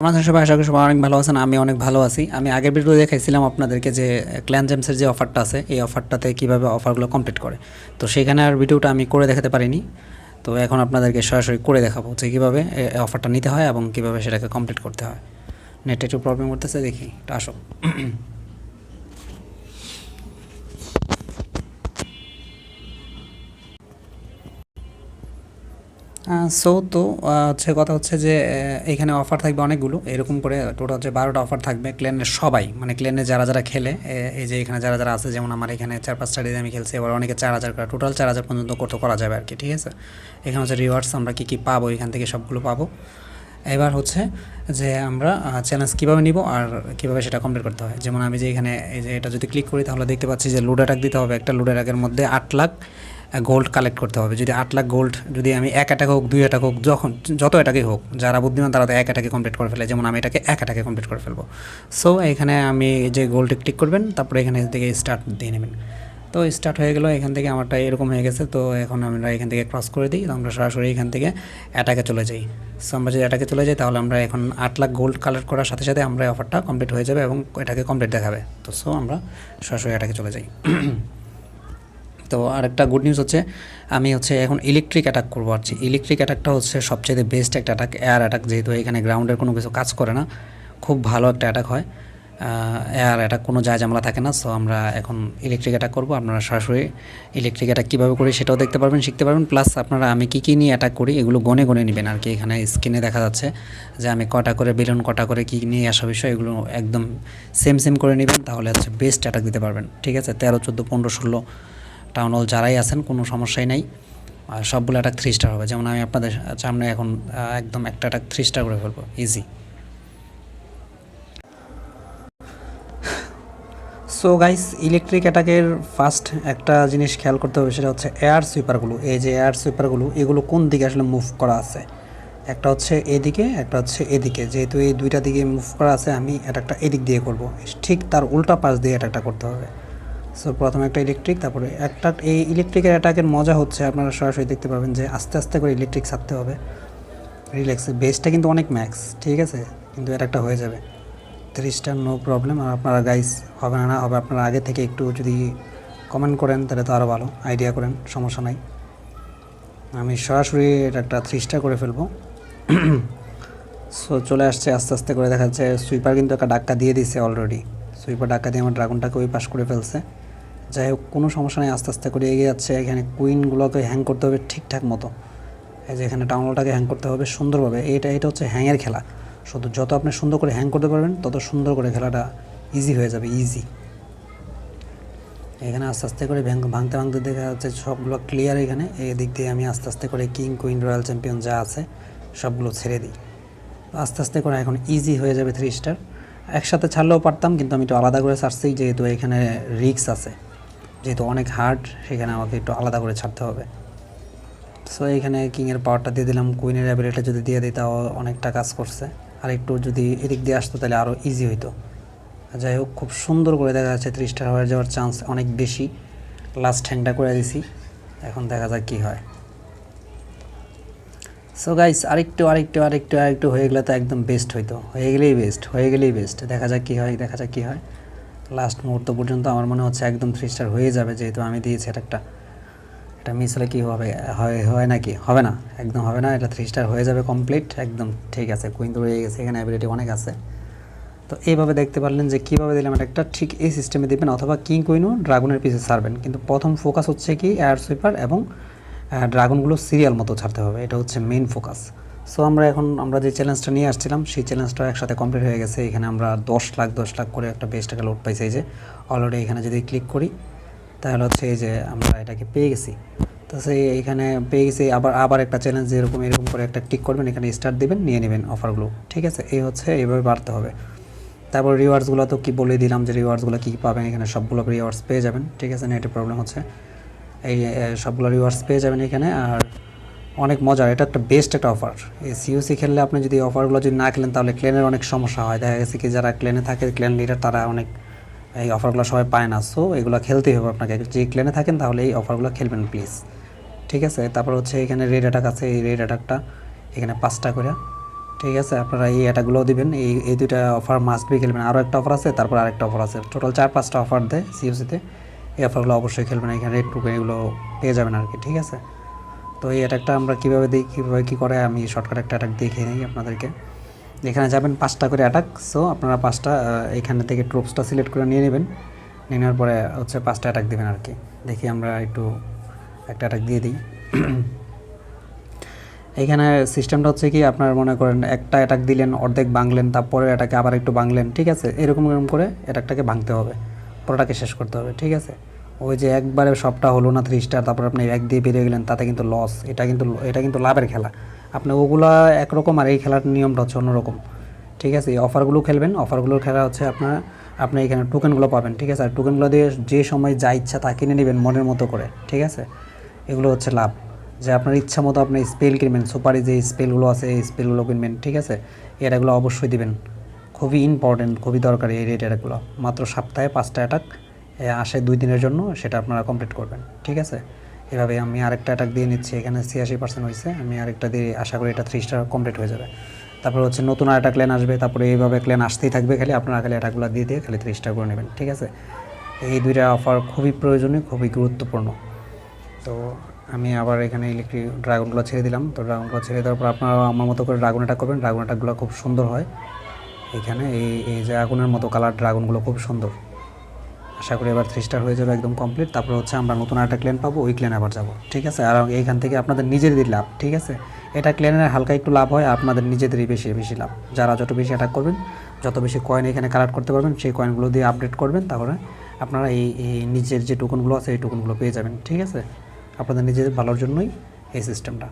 আমাদের সবাই আশা করি সবাই অনেক ভালো আছেন। আমি অনেক ভালো আছি। আমি আগের ভিডিও দেখাইছিলাম আপনাদেরকে যে ক্ল্যান জেমসের যে অফারটা আছে এই অফারটাতে কীভাবে অফারগুলো কমপ্লিট করে। তো সেখানে আর ভিডিওটা আমি করে দেখাতে পারিনি, তো এখন আপনাদেরকে সরাসরি করে দেখাবো যে কীভাবে অফারটা নিতে হয় এবং কীভাবে সেটাকে কমপ্লিট করতে হয়। নেটে একটু প্রবলেম করতেছে, দেখি এটা আসো। তো হচ্ছে কথা হচ্ছে যে এখানে অফার থাকবে অনেকগুলো, এরকম করে টোটাল হচ্ছে 12টা অফার থাকবে ক্লেনের সবাই, মানে ক্লেনে যারা যারা খেলে। এই যে এখানে যারা যারা আছে, যেমন আমার এখানে 4-5টা দিয়ে আমি খেলছি, এবার অনেকে 4000 করে, টোটাল 4000 পর্যন্ত করা যাবে আর কি। ঠিক আছে, এখানে হচ্ছে রিওয়ার্ডস আমরা কী কী পাবো, এখান থেকে সবগুলো পাবো। এবার হচ্ছে যে আমরা চ্যালেঞ্জ কীভাবে নিব আর কীভাবে সেটা কমপ্লিট করতে হয়। যেমন আমি যে এখানে এই যে এটা যদি ক্লিক করি তাহলে দেখতে পাচ্ছি যে লুড অ্যাটাক দিতে হবে। একটা লুড অ্যাটাকের মধ্যে 8 লাখ গোল্ড কালেক্ট করতে হবে। যদি 8 লাখ গোল্ড, যদি আমি 1 অ্যাটাক হোক 2 অ্যাটাক হোক, যত অ্যাটাকই হোক, যারা বুদ্ধিমান তারা তো 1 অ্যাটাকে কমপ্লিট করে ফেলে। যেমন আমি এটাকে 1 অ্যাটাকে কমপ্লিট করে ফেলবো। সো এখানে আমি যে গোল্ডে ক্লিক করবেন, তারপরে এখানে থেকে স্টার্ট দিয়ে নেবেন। তো স্টার্ট হয়ে গেলো, এখান থেকে আমারটা এরকম হয়ে গেছে। তো এখন আমরা এখান থেকে ক্রস করে দিই, আমরা সরাসরি এখান থেকে অ্যাটাকে চলে যাই। সো আমরা যদি অ্যাটাকে চলে যাই তাহলে আমরা এখন 8 লাখ গোল্ড কালেক্ট করার সাথে সাথে আমরা অফারটা কমপ্লিট হয়ে যাবে এবং এটাকে কমপ্লিট দেখাবে। তো সো আমরা সরাসরি অ্যাটাকে চলে যাই। তো আরেকটা গুড নিউজ হচ্ছে আমি হচ্ছে এখন ইলেকট্রিক অ্যাটাক করবো আর কি। ইলেকট্রিক অ্যাটাকটা হচ্ছে সবচেয়ে বেস্ট একটা অ্যাটাক, এয়ার অ্যাটাক, যেহেতু এখানে গ্রাউন্ডের কোনো কিছু কাজ করে না, খুব ভালো একটা অ্যাটাক হয়। এয়ার অ্যাটাক কোনো ঝামেলা থাকে না। সো আমরা এখন ইলেকট্রিক অ্যাটাক করবো। আপনারা সরাসরি ইলেকট্রিক অ্যাটাক কীভাবে করি সেটাও দেখতে পারবেন, শিখতে পারবেন। প্লাস আপনারা আমি কী কী নিয়ে অ্যাটাক করি এগুলো গনে গনে নেবেন আর কি। এখানে স্ক্রিনে দেখা যাচ্ছে যে আমি কটা করে বেলুন, কটা করে কী নিয়ে আসা বিষয়, এগুলো একদম সেম করে নেবেন, তাহলে হচ্ছে বেস্ট অ্যাটাক দিতে পারবেন। ঠিক আছে, 13, 14, 15, 16 টাউন হল যারাই আছেন কোনো সমস্যাই নাই, আর সবগুলো অ্যাটাক 3 স্টার হবে। যেমন আমি আপনাদের সামনে এখন একদম একটা অ্যাটাক 3 স্টার করে ফেলবো, ইজি। সো গাইস, ইলেকট্রিক অ্যাটাকের ফার্স্ট একটা জিনিস খেয়াল করতে হবে, সেটা হচ্ছে এয়ার সুইপারগুলো। এই যে এয়ার সুইপারগুলো, এগুলো কোন দিকে আসলে মুভ করা আছে। একটা হচ্ছে এদিকে, একটা হচ্ছে এদিকে। যেহেতু এই দুইটা দিকে মুভ করা আছে, আমি অ্যাটাকটা এদিক দিয়ে করব, ঠিক তার উল্টা পাশ দিয়ে অ্যাটাকটা করতে হবে। সো প্রথমে একটা ইলেকট্রিক, তারপরে একটা। এই ইলেকট্রিকের অ্যাটাকের মজা হচ্ছে আপনারা সরাসরি দেখতে পাবেন যে আস্তে আস্তে করে ইলেকট্রিক ছাড়তে হবে, রিল্যাক্সে। বেসটা কিন্তু অনেক ম্যাক্স, ঠিক আছে, কিন্তু অ্যাটাকটা হয়ে যাবে 3 স্টার, নো প্রবলেম। আর আপনারা গাইস হবে না হবে, আপনারা আগে থেকে একটু যদি কমেন্ট করেন তাহলে তো আরও ভালো, আইডিয়া করেন, সমস্যা নাই। আমি সরাসরি এটা একটা 3 স্টার করে ফেলবো। সো চলে আসছে আস্তে আস্তে করে, দেখা যাচ্ছে সুইপার কিন্তু একটা ডাক্কা দিয়ে দিছে অলরেডি। সুইপার ডাক্কা দিয়ে আমার ড্রাগনটাকে ওই পাশ করে ফেলছে। যাই হোক, কোনো সমস্যা নেই, আস্তে আস্তে করে এগিয়ে যাচ্ছে। এখানে কুইনগুলোকে হ্যাং করতে হবে ঠিকঠাক মতো। এই যে এখানে টাউনটাকে হ্যাং করতে হবে সুন্দরভাবে। এটা হচ্ছে হ্যাংয়ের খেলা। শুধু যত আপনি সুন্দর করে হ্যাং করতে পারবেন তত সুন্দর করে খেলাটা ইজি হয়ে যাবে, ইজি। এখানে আস্তে আস্তে করে ভাঙতে ভাঙতে দেখা যাচ্ছে সবগুলো ক্লিয়ার। এখানে এই দিক দিয়ে আমি আস্তে আস্তে করে কিং, কুইন, রয়্যাল চ্যাম্পিয়ন যা আছে সবগুলো ছেড়ে দিই। আস্তে আস্তে করে এখন ইজি হয়ে যাবে 3 স্টার। একসাথে ছাড়লেও পারতাম, কিন্তু আমি একটু আলাদা করে ছাড়ছি, যেহেতু এখানে রিস্ক আছে, যেহেতু অনেক হার্ড, সেখানে আমাকে একটু আলাদা করে ছাড়তে হবে। সো এখানে কিংয়ের পাওয়ারটা দিয়ে দিলাম, কুইনের অ্যাবিলিটি যদি দিয়ে দিই তাও অনেকটা কাজ করছে। আর একটু যদি এদিক দিয়ে আসতো তাহলে আরও ইজি হইতো। যাই হোক, খুব সুন্দর করে দেখা যাচ্ছে 3 স্টার হয়ে যাওয়ার চান্স অনেক বেশি। লাস্ট হ্যাংটা করে দিছি, এখন দেখা যাক কী হয়। সো গাইস, আরেকটু হয়ে গেলে তো একদম বেস্ট হইতো, হয়ে গেলেই বেস্ট। দেখা যাক কী হয়। লাস্ট মুহূর্ত পর্যন্ত আমার মনে হচ্ছে একদম 3 স্টার হয়ে যাবে, যেহেতু আমি দিয়েছি এটা মিস হলে কী হবে, হয় নাকি, হবে না, একদম হবে না। এটা 3 স্টার হয়ে যাবে কমপ্লিট, একদম ঠিক আছে। কুইন তো রয়ে গেছে, এখানে অ্যাবিলিটি অনেক আছে। তো এইভাবে দেখতে পারলেন যে কীভাবে দিলাম একটা, ঠিক এই সিস্টেমে দেবেন, অথবা কিং কুইনও ড্রাগনের পিছে ছাড়বেন। কিন্তু প্রথম ফোকাস হচ্ছে কি এয়ার সুইপার এবং ড্রাগনগুলো সিরিয়াল মতো ছাড়তে হবে, এটা হচ্ছে মেইন ফোকাস। সো আমরা যে চ্যালেঞ্জটা নিয়ে আসছিলাম সেই চ্যালেঞ্জটা একসাথে কমপ্লিট হয়ে গেছে। এখানে আমরা 10 লাখ করে একটা বেস্ট টাকা লোড পাইছি। এই যে অলরেডি এখানে যদি ক্লিক করি তাহলে হচ্ছে এই যে আমরা এটাকে পেয়ে গেছি। তো সেই এখানে পেয়ে গেছি। আবার একটা চ্যালেঞ্জ এরকম করে একটা টিক করবেন, এখানে স্টার্ট দেবেন, নিয়ে নেবেন অফারগুলো। ঠিক আছে, এই হচ্ছে এইভাবে বাড়তে হবে। তারপর রিওয়ার্ডসগুলো তো কি বলে দিলাম যে রিওয়ার্ডসগুলো কী পাবেন, এখানে সবগুলো রিওয়ার্ডস পেয়ে যাবেন। ঠিক আছে, নেটের প্রবলেম হচ্ছে, এই সবগুলো রিওয়ার্ডস পেয়ে যাবেন এখানে। আর অনেক মজার, এটা একটা বেস্ট একটা অফার। এই সিওসি খেললে আপনি যদি অফারগুলো যদি না খেলেন তাহলে ক্লেনের অনেক সমস্যা হয়। দেখা গেছে কি যারা ক্লেনে থাকে, ক্লেন লিডার, তারা অনেক এই অফারগুলো সবাই পায় না। সো এগুলো খেলতেই হবে আপনাকে, যে ক্লেনে থাকেন তাহলে এই অফারগুলো খেলবেন প্লিজ। ঠিক আছে, তারপর হচ্ছে এখানে রেড অ্যাটাক আছে, এই রেড অ্যাটাকটা এখানে 5টা করে। ঠিক আছে, আপনারা এই অ্যাটাকগুলোও দিবেন, এই দুইটা অফার মাস্ট বি খেলবেন। আরও একটা অফার আছে, তারপর আরেকটা অফার আছে, টোটাল 4-5টা অফার দেয় সিওসিতে। এই অফারগুলো অবশ্যই খেলবেন, এখানে রেড টোকেন এগুলো পেয়ে যাবেন আর কি। ঠিক আছে, তো এই অ্যাটাকটা আমরা কীভাবে দিই, কীভাবে কী করে, আমি শর্টকাট একটা অ্যাটাক দেখিয়ে নিই আপনাদেরকে। এখানে যাবেন 5টা করে অ্যাটাক, সো আপনারা 5টা এখানে থেকে ট্রুপসটা সিলেক্ট করে নিয়ে নেবেন। নিয়ে নেওয়ার পরে হচ্ছে 5টা অ্যাটাক দেবেন আর কি। দেখি আমরা একটু একটা অ্যাটাক দিয়ে দিই। এইখানে সিস্টেমটা হচ্ছে কি, আপনার মনে করেন একটা অ্যাটাক দিলেন, অর্ধেক ভাঙলেন, তারপরে অ্যাটাকে আবার একটু ভাঙলেন। ঠিক আছে, এরকম করে অ্যাটাকটাকে ভাঙতে হবে, পুরোটাকে শেষ করতে হবে। ঠিক আছে, ওই যে একবারে সবটা হলো না 3 স্টার, তারপর আপনি এক দিয়ে বেরিয়ে গেলেন, তাতে কিন্তু লস। এটা কিন্তু লাভের খেলা। আপনি ওগুলা একরকম, আর এই খেলার নিয়মটা হচ্ছে অন্যরকম। ঠিক আছে, এই অফারগুলো খেলবেন, অফারগুলোর খেলা হচ্ছে আপনি এখানে টোকেনগুলো পাবেন। ঠিক আছে, আর টোকেনগুলো দিয়ে যে সময় যা ইচ্ছা তা কিনে নেবেন মনের মতো করে। ঠিক আছে, এগুলো হচ্ছে লাভ, যে আপনার ইচ্ছা মতো আপনি স্পেল কিনবেন, সুপারি যে স্পেলগুলো আছে এই স্পেলগুলো কিনবেন। ঠিক আছে, এটাগুলো অবশ্যই দিবেন, খুবই ইম্পর্টেন্ট, খুবই দরকারি এই অ্যাটাকগুলো। মাত্র সপ্তাহে 5টা অ্যাটাক আসে 2 দিনের জন্য, সেটা আপনারা কমপ্লিট করবেন। ঠিক আছে, এভাবে আমি আরেকটা অ্যাটাক দিয়ে নিচ্ছি, এখানে 86% হয়েছে, আমি আরেকটা দিয়ে আশা করি এটা 3 স্টার কমপ্লিট হয়ে যাবে। তারপর হচ্ছে নতুন আরেকটা ক্ল্যান আসবে, তারপরে এইভাবে ক্ল্যান আসতেই থাকবে, খালি আপনারা খালি অ্যাটাকগুলো দিয়ে খালি 3 স্টার করে নেবেন। ঠিক আছে, এই দুইটা অফার খুবই প্রয়োজনীয়, খুবই গুরুত্বপূর্ণ। তো আমি আবার এখানে ইলেকট্রিক ড্রাগনগুলো ছেড়ে দিলাম। তো ড্রাগনগুলো ছেড়ে দেওয়ার পর আপনারা আমার মতো করে ড্রাগন অ্যাটাক করবেন। ড্রাগন অ্যাটাকগুলো খুব সুন্দর হয়, এখানে এই যে আগুনের মতো কালার ড্রাগনগুলো খুব সুন্দর। আশা করি এবার 3 স্টার হয়ে যাবে একদম কমপ্লিট। তারপরে হচ্ছে আমরা নতুন একটা ক্লেন পাবো, ওই ক্লেন আবার যাবো। ঠিক আছে, আর এইখান থেকে আপনাদের নিজেদেরই লাভ। ঠিক আছে, এটা ক্লেনের হালকা একটু লাভ হয়, আপনাদের নিজেদেরই বেশি বেশি লাভ। যারা যত বেশি অ্যাটাক করবেন, যত বেশি কয়েন এখানে কালেক্ট করতে পারবেন, সেই কয়েনগুলো দিয়ে আপডেট করবেন, তাহলে আপনারা এই নিজের যে টোকনগুলো আছে এই টোকনগুলো পেয়ে যাবেন। ঠিক আছে, আপনাদের নিজেদের ভালোর জন্যই এই সিস্টেমটা।